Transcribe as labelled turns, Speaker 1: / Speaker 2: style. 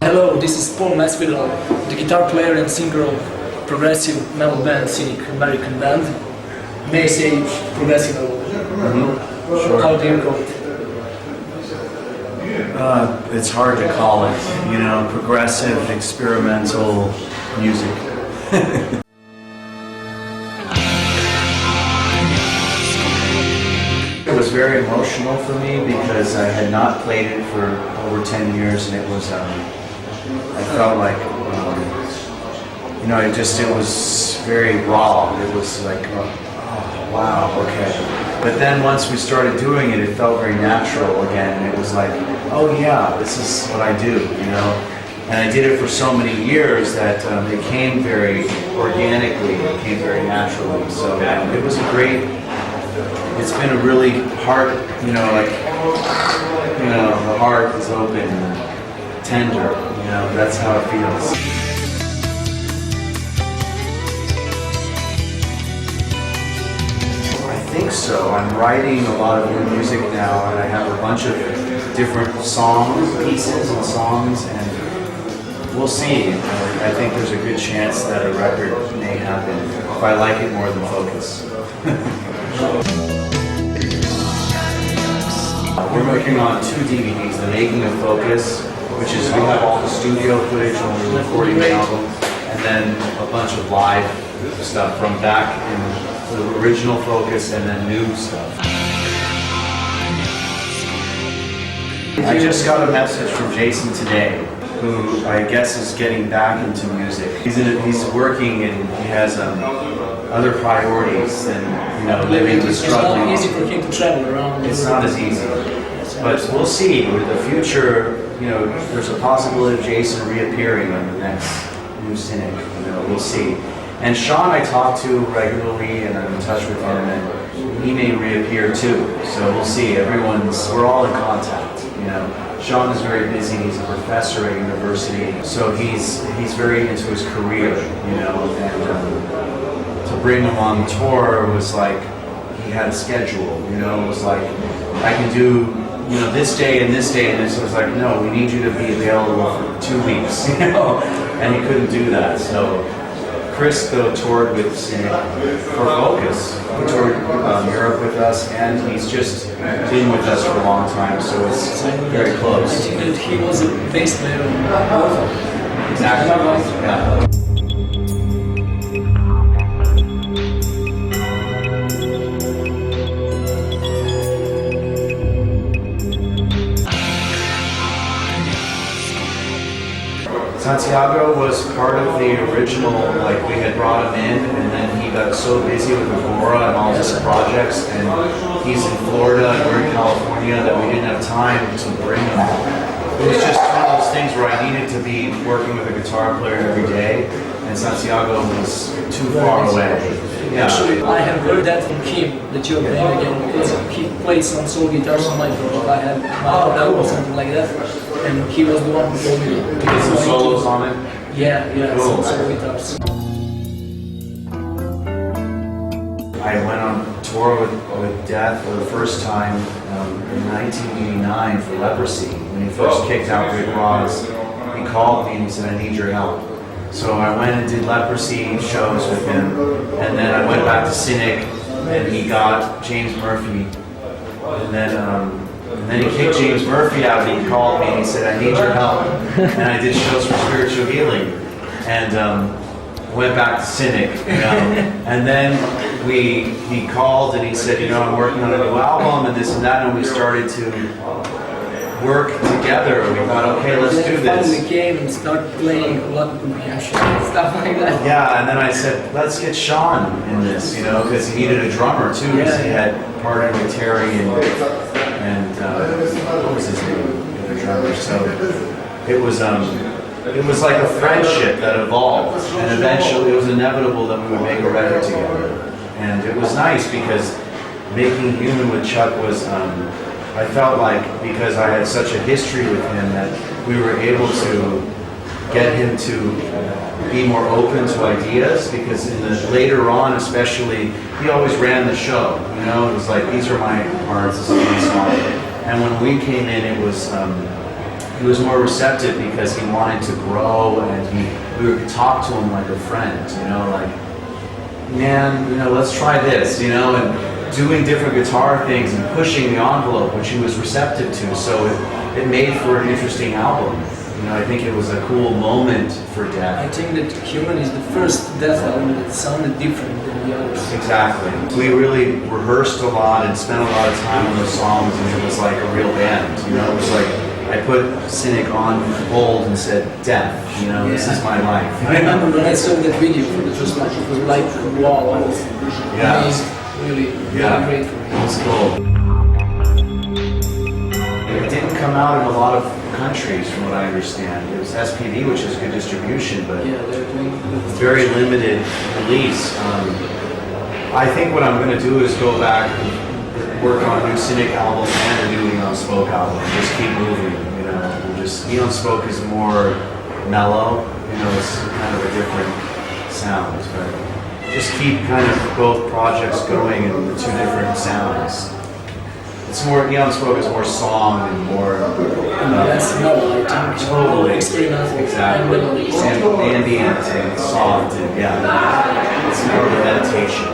Speaker 1: Hello, this is Masvidal, the guitar player and singer of progressive metal band Cynic, American band. May I say progressive metal?
Speaker 2: Sure.
Speaker 1: How do you call it?
Speaker 2: It's hard to call it, progressive, experimental music. It was very emotional for me because I had not played it for over 10 years, and it was, I felt like, it was very raw. It was like, oh, wow, okay. But then once we started doing it, it felt very natural again. It was like, oh yeah, this is what I do, And I did it for so many years that it came very organically, it came very naturally. So it was it's been a really heart, the heart is open and tender, that's how it feels. I think so. I'm writing a lot of new music now, and I have a bunch of different pieces and songs, and we'll see. I think there's a good chance that a record may happen if I like it more than Focus. We're working on 2 DVDs, The Making of Focus, which is we have all the studio footage when we were recording the album, and then a bunch of live stuff from back in the original Focus, and then new stuff. I just got a message from Jason today, who I guess is getting back into music. He's working and he has other priorities than living the struggle.
Speaker 1: It's not easy for him to travel around.
Speaker 2: It's not as easy, but we'll see. With the future, there's a possibility of Jason reappearing on the next new Cynic. We'll see. And Sean I talk to regularly, and I'm in touch with him, and he may reappear too. So we'll see. We're all in contact. Sean is very busy. He's a professor at university, so he's very into his career. And to bring him on tour was like he had a schedule. It was like I can do this day and this day, and this was like, no, we need you to be available for 2 weeks. And he couldn't do that. So Chris though toured with Cynic for Focus. He toured Europe with us, and he's just been with us for a long time, so it's very close.
Speaker 1: I think that he was a bass player.
Speaker 2: Exactly. Yeah. Santiago was part of the original, we had brought him in, and then he got so busy with Agora and all his projects, and he's in Florida and we're in California that we didn't have time to bring him. It was just one of those things where I needed to be working with a guitar player every day, and Santiago was too far away. Yeah.
Speaker 1: Actually, I have heard that from him, that you're playing again, because he plays some soul guitars on my project. I had my album or something like that, and he was the one who told me.
Speaker 2: Get some solos on it?
Speaker 1: Yeah,
Speaker 2: cool.
Speaker 1: some soul guitars.
Speaker 2: I went on tour with Death for the first time in 1989 for Leprosy. When he first kicked out Rick Ross, he called me and he said, I need your help. So I went and did Leprosy shows with him, and then I went back to Cynic, and he got James Murphy, and then he kicked James Murphy out, and he called me and he said, I need your help. And I did shows for Spiritual Healing, and went back to Cynic, and then he called and he said, I'm working on a new album and this and that, and we started to work together. We thought, okay, let's do this.
Speaker 1: Finally came and started playing Blood Comprehension and stuff like that.
Speaker 2: Yeah, and then I said, let's get Sean in this, because he needed a drummer too, because he had partnered with Terry and what was his name, the drummer. So it was like a friendship that evolved, and eventually it was inevitable that we would make a record together. And it was nice because making Human with Chuck was, I felt like, because I had such a history with him, that we were able to get him to be more open to ideas, because later on especially, he always ran the show, it was like, these are my parts, this is my song. And when we came in, it was he was more receptive because he wanted to grow, and we would talk to him like a friend, you know, like, man, you know, let's try this, you know, and doing different guitar things and pushing the envelope, which he was receptive to. So it made for an interesting album. You know, I think it was a cool moment for Death.
Speaker 1: I think that Human is the first Death album that sounded different than the others.
Speaker 2: Exactly. We really rehearsed a lot and spent a lot of time on those songs, and it was like a real band. You know, it was like I put Cynic on hold and said, Death, you know, this is my life.
Speaker 1: I remember when I saw that video for the first time, it was like, wow, I was amazed. Really great for me.
Speaker 2: It's cool. It didn't come out in a lot of countries, from what I understand. It was SPV, which is good distribution, but very limited release. I think what I'm going to do is go back and work on a new Cynic album and a new Aeon Spoke album. Just keep moving, you know. Aeon Spoke is more mellow, you know, it's kind of a different sound, but just keep kind of both projects going in the two different sounds. It's more, Aeon Spoke is more song and more...
Speaker 1: That's mellow, I think.
Speaker 2: Totally.
Speaker 1: Exactly.
Speaker 2: And ambient and soft, and yeah. It's more of a meditation.